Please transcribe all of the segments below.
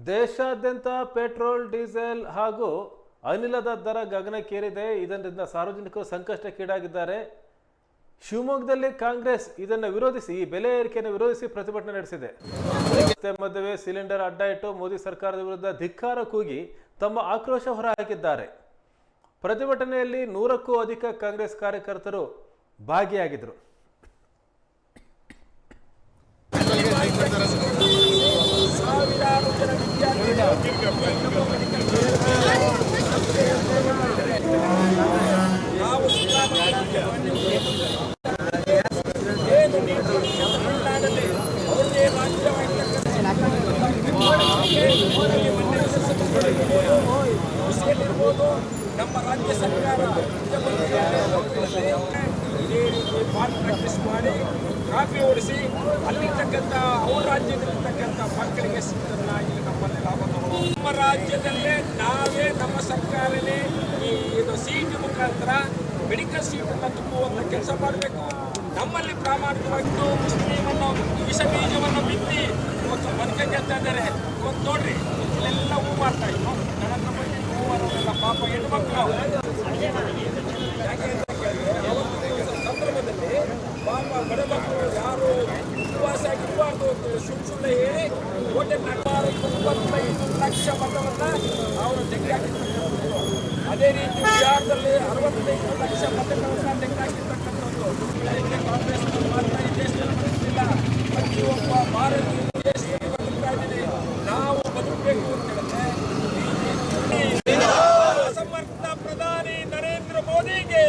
ದೇಶಾದ್ಯಂತ petrol, diesel ಹಾಗೂ ಅನಿಲದ ದರ ಗಗನಕ್ಕೇರಿದೆ. ಇದರಿಂದ ಸಾರ್ವಜನಿಕರು ಸಂಕಷ್ಟಕ್ಕೀಡಾಗಿದ್ದಾರೆ. ಶಿವಮೊಗ್ಗದಲ್ಲಿ ಕಾಂಗ್ರೆಸ್ ಇದನ್ನು ವಿರೋಧಿಸಿ, ಈ ಬೆಲೆ ಏರಿಕೆಯನ್ನು ವಿರೋಧಿಸಿ ಪ್ರತಿಭಟನೆ ನಡೆಸಿದೆ. ಮಧ್ಯೆ ಸಿಲಿಂಡರ್ ಅಡ್ಡ ಇಟ್ಟು ಮೋದಿ ಸರ್ಕಾರದ ವಿರುದ್ಧ ಧಿಕ್ಕಾರ ಕೂಗಿ ತಮ್ಮ ಆಕ್ರೋಶ ಹೊರಹಾಕಿದ್ದಾರೆ. ಪ್ರತಿಭಟನೆಯಲ್ಲಿ 100ಕ್ಕೂ ಅಧಿಕ ಕಾಂಗ್ರೆಸ್ ಕಾರ್ಯಕರ್ತರು ಭಾಗಿಯಾಗಿದ್ದರು. ನಮ್ಮ ರಾಜ್ಯ ಸರ್ಕಾರ ಇದೇ ರೀತಿ ಪ್ರಾಕ್ಟೀಸ್ ಮಾಡಿ ಕಾಫಿ ಓಡಿಸಿ ಅಲ್ಲಿರ್ತಕ್ಕಂಥ ಅವ್ರ ರಾಜ್ಯದಲ್ಲಿರ್ತಕ್ಕಂಥ ಮಕ್ಕಳಿಗೆ ಸಿಕ್ಕನ್ನ ಇಲ್ಲಿ ನಮ್ಮಲ್ಲಿ ಲಾಭ ತಗೊಳ್ಳೋದು. ನಮ್ಮ ರಾಜ್ಯದಲ್ಲೇ ನಾವೇ ನಮ್ಮ ಸರ್ಕಾರನೇ ಇದು ಸೀಟ್ ಮುಖಾಂತರ ಮೆಡಿಕಲ್ ಸೀಟನ್ನು ತುಂಬುವಂಥ ಕೆಲಸ ಮಾಡಬೇಕು. ನಮ್ಮಲ್ಲಿ ಪ್ರಾಮಾಣಿಕವಾಗಿದ್ದು ಮುಸ್ಲಿಮನ್ನು ವಿಷ ಬೀಜವನ್ನು ಬಿತ್ತಿ ಬದುಕ ಗೆಲ್ತಾ ಇದ್ದಾರೆ. ಇವತ್ತು ನೋಡ್ರಿ ಇಲ್ಲೆಲ್ಲ ಹೂ ಮಾಡ್ತಾ ಇದ್ರು, ನನ್ನ ಬಗ್ಗೆ ಹೂ ಮಾಡೋದೆಲ್ಲ ಪಾಪ ಹೆಣ್ಮಕ್ಳು. ಯಾಕೆ ಅಂತ ಕೇಳಿದ್ರೆ ಅವತ್ತು ಸಂದರ್ಭದಲ್ಲಿ ಪಾಪ ಬಡಮಕ್ಕಳು ಯಾರು ಉಪವಾಸ ಆಗಿರಬಾರ್ದು ಅಂತ ಸುಳ್ಳು ಹೇಳಿ ಕೋಟೆ 25 ಲಕ್ಷ ಮತವನ್ನು ಅವರು ತೆಗೆದುಹಾಕಿರ್ತಕ್ಕಂಥದ್ದು. ಅದೇ ರೀತಿ ಬಿಹಾರದಲ್ಲಿ 65 ಲಕ್ಷ ಮತಗಳನ್ನು ತೆಗೆದುಹಾಕಿರ್ತಕ್ಕಂಥದ್ದು. ಇದಕ್ಕೆ ಕಾಂಗ್ರೆಸ್ ಮಾತ್ರ ಈ ದೇಶದಲ್ಲಿ ಬದುಕಿಲ್ಲ. ಪ್ರತಿಯೊಬ್ಬ ಭಾರತೀಯ ದೇಶದಲ್ಲಿ ಬದುಕ್ತಾ ಇದ್ದೀವಿ. ನಾವು ಬದುಕಬೇಕು ಅಂತ ಹೇಳಿದ್ರೆ ಅಸಮರ್ಥ ಪ್ರಧಾನಿ ನರೇಂದ್ರ ಮೋದಿಗೆ,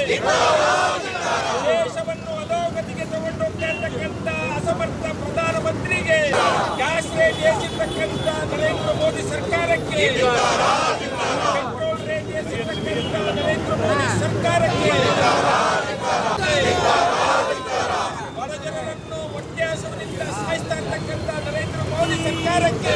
ದೇಶವನ್ನು ಅಧೋಗತಿಗೆ ತಗೊಂಡೋಗ್ತಾ ಇರ್ತಕ್ಕಂಥ ಅಸಮರ್ಥ ಪ್ರಧಾನಮಂತ್ರಿಗೆ, ಗ್ಯಾಸ್ ರೇಟ್ ಏರಿಸಿರ್ತಕ್ಕಂಥ ನರೇಂದ್ರ ಮೋದಿ ಸರ್ಕಾರಕ್ಕೆ, ಪೆಟ್ರೋಲ್ ರೇಟ್ ಏರಿಸಿರ್ತಕ್ಕಂಥ ನರೇಂದ್ರ ಮೋದಿ ಸರ್ಕಾರಕ್ಕೆ, ಬಡ ಜನರನ್ನು ಹೊಟ್ಟೆ ಹಸಿವಿನಿಂದ ಸಾಯಿಸ್ತಾ ಇರ್ತಕ್ಕಂಥ ನರೇಂದ್ರ ಮೋದಿ ಸರ್ಕಾರಕ್ಕೆ